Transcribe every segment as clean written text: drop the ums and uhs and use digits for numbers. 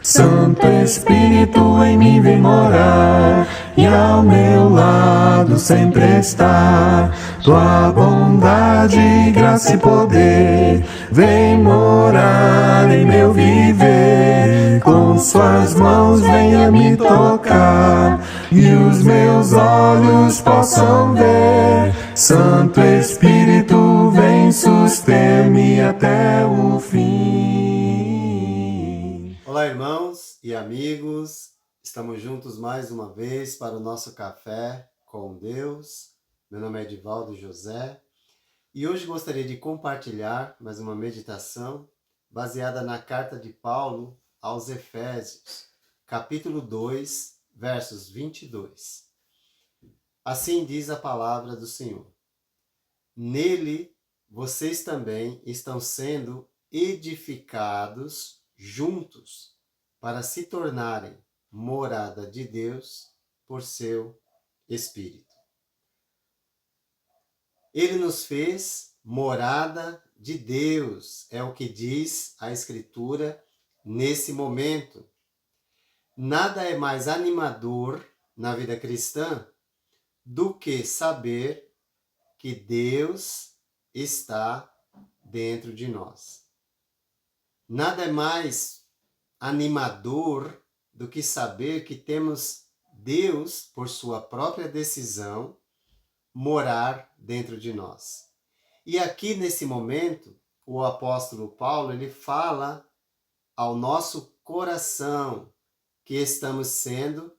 Santo Espírito em mim vem morar, e ao meu lado sempre está. Tua bondade, graça e poder, vem morar em meu viver. Com suas mãos venha me tocar, e os meus olhos possam ver. Santo Espírito vem suster-me até o fim. Olá, irmãos e amigos, estamos juntos mais uma vez para o nosso café com Deus. Meu nome é Edivaldo José e hoje gostaria de compartilhar mais uma meditação baseada na carta de Paulo aos Efésios, capítulo 2, versos 22. Assim diz a palavra do Senhor: Nele vocês também estão sendo edificados juntos para se tornarem morada de Deus por seu Espírito. Ele nos fez morada de Deus, é o que diz a Escritura nesse momento. Nada é mais animador na vida cristã do que saber que Deus está dentro de nós. Nada é mais animador do que saber que temos Deus, por sua própria decisão, morar dentro de nós. E aqui nesse momento, o apóstolo Paulo, ele fala ao nosso coração que estamos sendo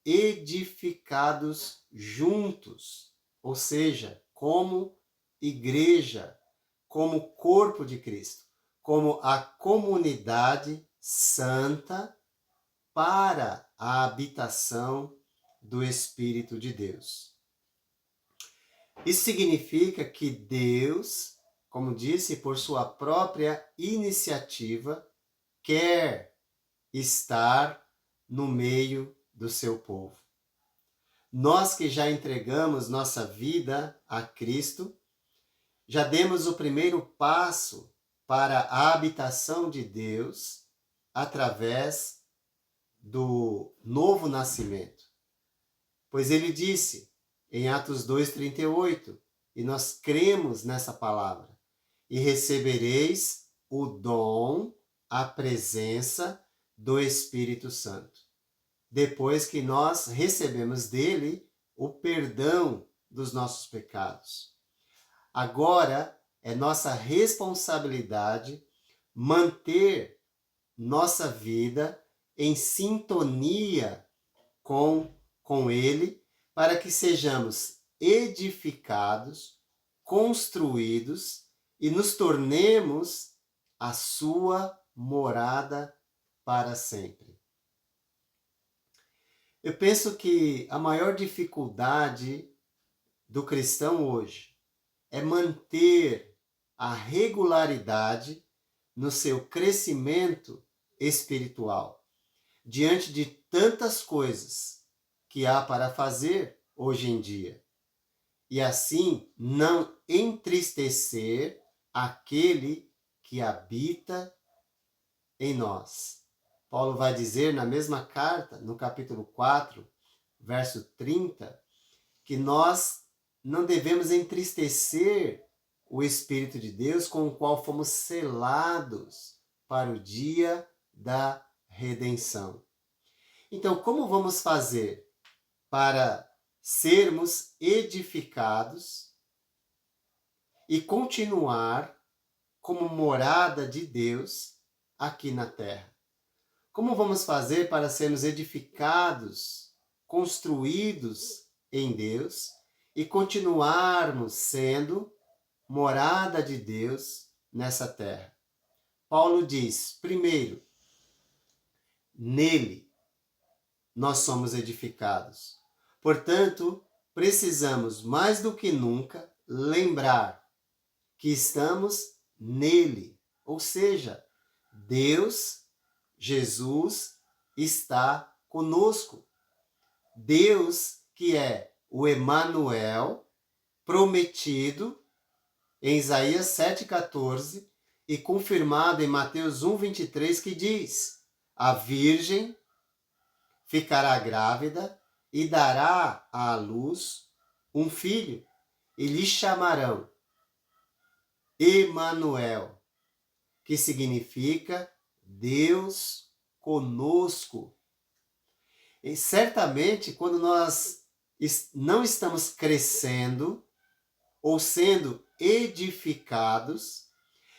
edificados juntos, ou seja, como igreja, como corpo de Cristo, como a comunidade santa para a habitação do Espírito de Deus. Isso significa que Deus, como disse, por sua própria iniciativa, quer estar no meio do seu povo. Nós que já entregamos nossa vida a Cristo, já demos o primeiro passo para a habitação de Deus através do novo nascimento. Pois ele disse em Atos 2,38, e nós cremos nessa palavra: e recebereis o dom, a presença do Espírito Santo. Depois que nós recebemos dele o perdão dos nossos pecados. Agora é nossa responsabilidade manter nossa vida em sintonia com ele, para que sejamos edificados, construídos e nos tornemos a sua morada para sempre. Eu penso que a maior dificuldade do cristão hoje é manter a regularidade no seu crescimento espiritual, diante de tantas coisas que há para fazer hoje em dia, e assim não entristecer aquele que habita em nós. Paulo vai dizer na mesma carta, no capítulo 4, verso 30, que nós não devemos entristecer o Espírito de Deus com o qual fomos selados para o dia da redenção. Então, como vamos fazer para sermos edificados e continuar como morada de Deus aqui na terra? Como vamos fazer para sermos edificados, construídos em Deus e continuarmos sendo morada de Deus nessa terra? Paulo diz, primeiro, nele nós somos edificados. Portanto, precisamos mais do que nunca lembrar que estamos nele, ou seja, Deus, Jesus, está conosco. Deus, que é o Emanuel, prometido em Isaías 7,14 e confirmado em Mateus 1,23, que diz: A virgem ficará grávida e dará à luz um filho, e lhe chamarão Emanuel, que significa Deus conosco. E certamente, quando nós não estamos crescendo ou sendo edificados,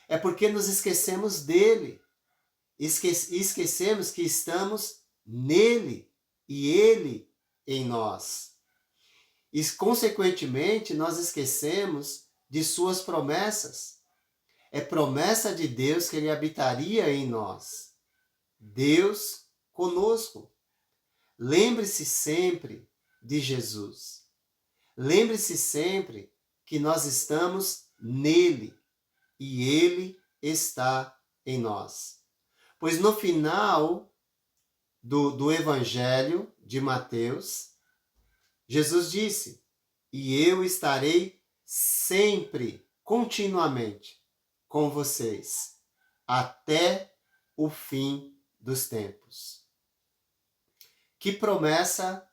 é porque nos esquecemos dele. Esquecemos que estamos nele e ele em nós. E, consequentemente, nós esquecemos de suas promessas. É promessa de Deus que ele habitaria em nós. Deus conosco. Lembre-se sempre de Jesus. Lembre-se sempre que nós estamos nele e ele está em nós. Pois no final do Evangelho de Mateus, Jesus disse: e eu estarei sempre, continuamente, com vocês, até o fim dos tempos. Que promessa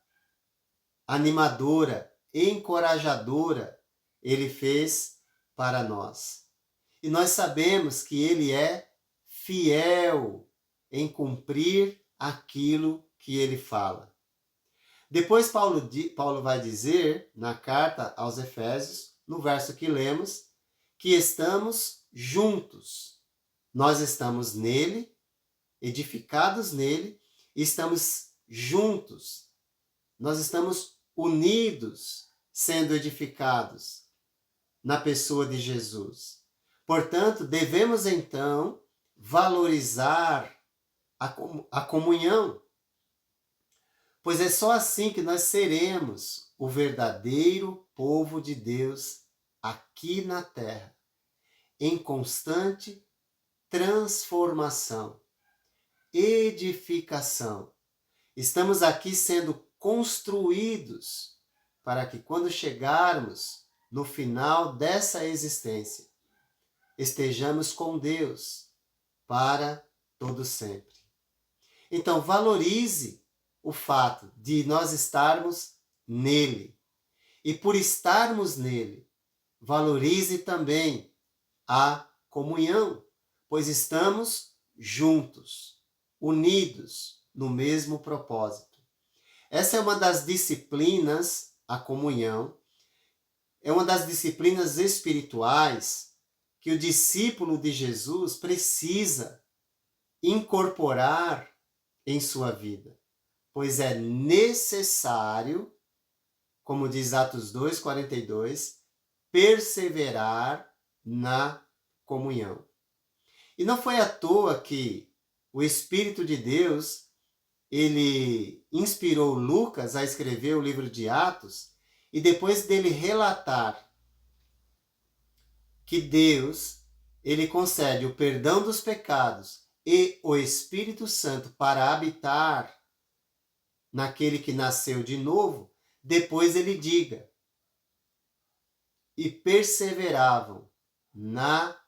animadora, encorajadora ele fez para nós. E nós sabemos que ele é fiel em cumprir aquilo que ele fala. Depois Paulo vai dizer, na carta aos Efésios, no verso que lemos, que estamos juntos. Nós estamos nele, edificados nele, estamos juntos. Nós estamos unidos, sendo edificados na pessoa de Jesus. Portanto, devemos então valorizar a comunhão, pois é só assim que nós seremos o verdadeiro povo de Deus aqui na terra, em constante transformação, edificação. Estamos aqui sendo construídos para que quando chegarmos no final dessa existência, estejamos com Deus para todo sempre. Então, valorize o fato de nós estarmos nele. E por estarmos nele, valorize também a comunhão, pois estamos juntos, unidos no mesmo propósito. Essa é uma das disciplinas, a comunhão, é uma das disciplinas espirituais que o discípulo de Jesus precisa incorporar em sua vida, pois é necessário, como diz Atos 2:42, perseverar na comunhão. E não foi à toa que o Espírito de Deus, ele inspirou Lucas a escrever o livro de Atos, e depois dele relatar que Deus, ele concede o perdão dos pecados e o Espírito Santo para habitar naquele que nasceu de novo, depois ele diga: e perseveravam na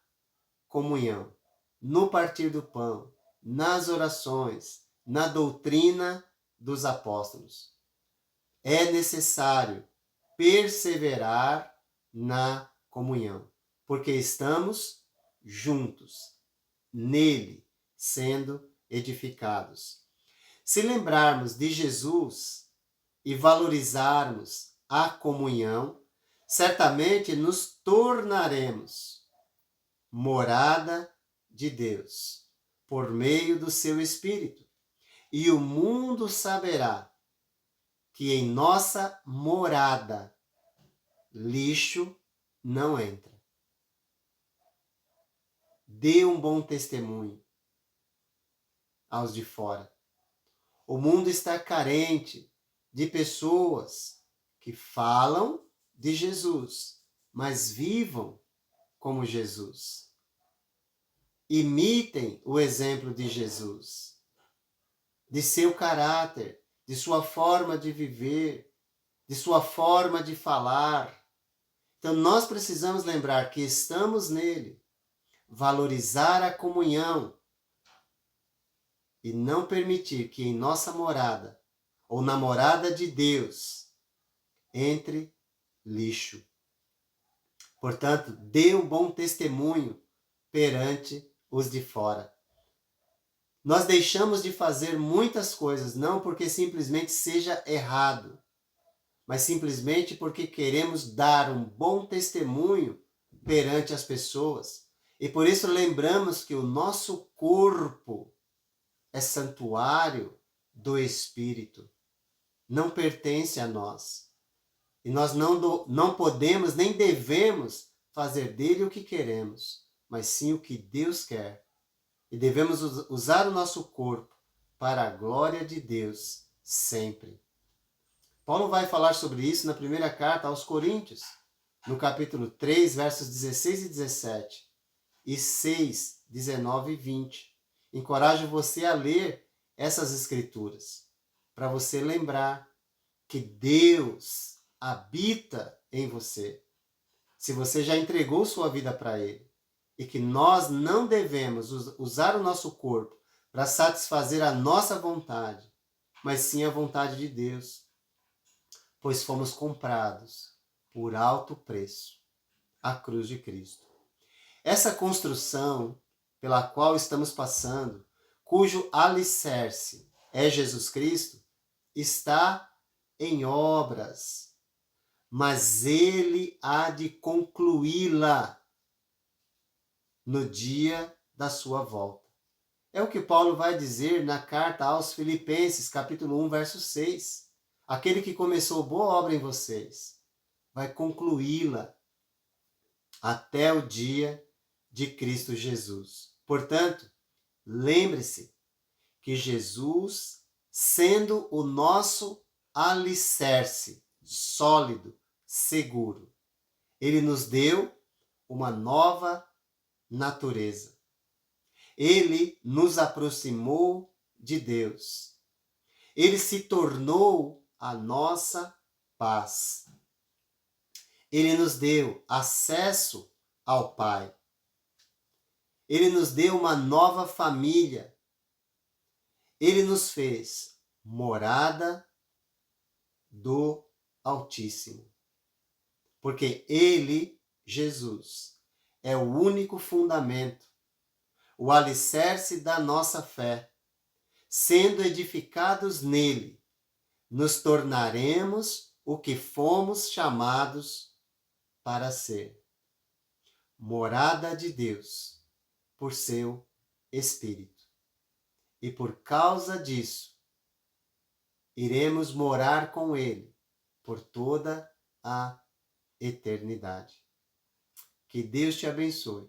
comunhão, no partir do pão, nas orações, na doutrina dos apóstolos. É necessário perseverar na comunhão, porque estamos juntos, nele, sendo edificados. Se lembrarmos de Jesus e valorizarmos a comunhão, certamente nos tornaremos morada de Deus, por meio do seu Espírito. E o mundo saberá que em nossa morada lixo não entra. Dê um bom testemunho aos de fora. O mundo está carente de pessoas que falam de Jesus, mas vivam como Jesus. Imitem o exemplo de Jesus, de seu caráter, de sua forma de viver, de sua forma de falar. Então nós precisamos lembrar que estamos nele, valorizar a comunhão, e não permitir que em nossa morada, ou na morada de Deus, entre lixo. Portanto, dê um bom testemunho perante os de fora. Nós deixamos de fazer muitas coisas, não porque simplesmente seja errado, mas simplesmente porque queremos dar um bom testemunho perante as pessoas. E por isso lembramos que o nosso corpo é santuário do Espírito. Não pertence a nós. E nós não podemos nem devemos fazer dele o que queremos, mas sim o que Deus quer. E devemos usar o nosso corpo para a glória de Deus sempre. Paulo vai falar sobre isso na primeira carta aos Coríntios, no capítulo 3, versos 16 e 17, e 6, 19 e 20. Encorajo você a ler essas escrituras, para você lembrar que Deus habita em você. Se você já entregou sua vida para Ele, e que nós não devemos usar o nosso corpo para satisfazer a nossa vontade, mas sim a vontade de Deus, pois fomos comprados por alto preço, a cruz de Cristo. Essa construção pela qual estamos passando, cujo alicerce é Jesus Cristo, está em obras, mas Ele há de concluí-la no dia da sua volta. É o que Paulo vai dizer na carta aos Filipenses, capítulo 1, verso 6. Aquele que começou boa obra em vocês vai concluí-la até o dia de Cristo Jesus. Portanto, lembre-se que Jesus, sendo o nosso alicerce sólido, seguro, Ele nos deu uma nova natureza. Ele nos aproximou de Deus. Ele se tornou a nossa paz. Ele nos deu acesso ao Pai. Ele nos deu uma nova família. Ele nos fez morada do Altíssimo. Porque Ele, Jesus, é o único fundamento, o alicerce da nossa fé. Sendo edificados nele, nos tornaremos o que fomos chamados para ser. Morada de Deus, por seu Espírito. E por causa disso, iremos morar com ele por toda a eternidade. Que Deus te abençoe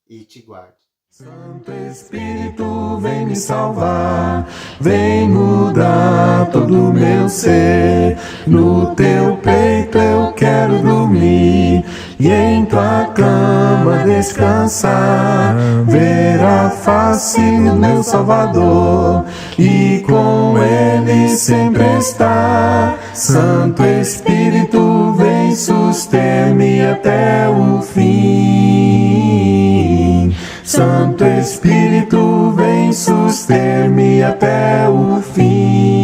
e te guarde. Santo Espírito, vem me salvar, vem mudar todo o meu ser. No teu peito eu quero dormir e em tua cama descansar. Ver a face do meu Salvador e com ele sempre estar. Santo Espírito, vem suster-me até o fim. Santo Espírito, vem suster-me até o fim.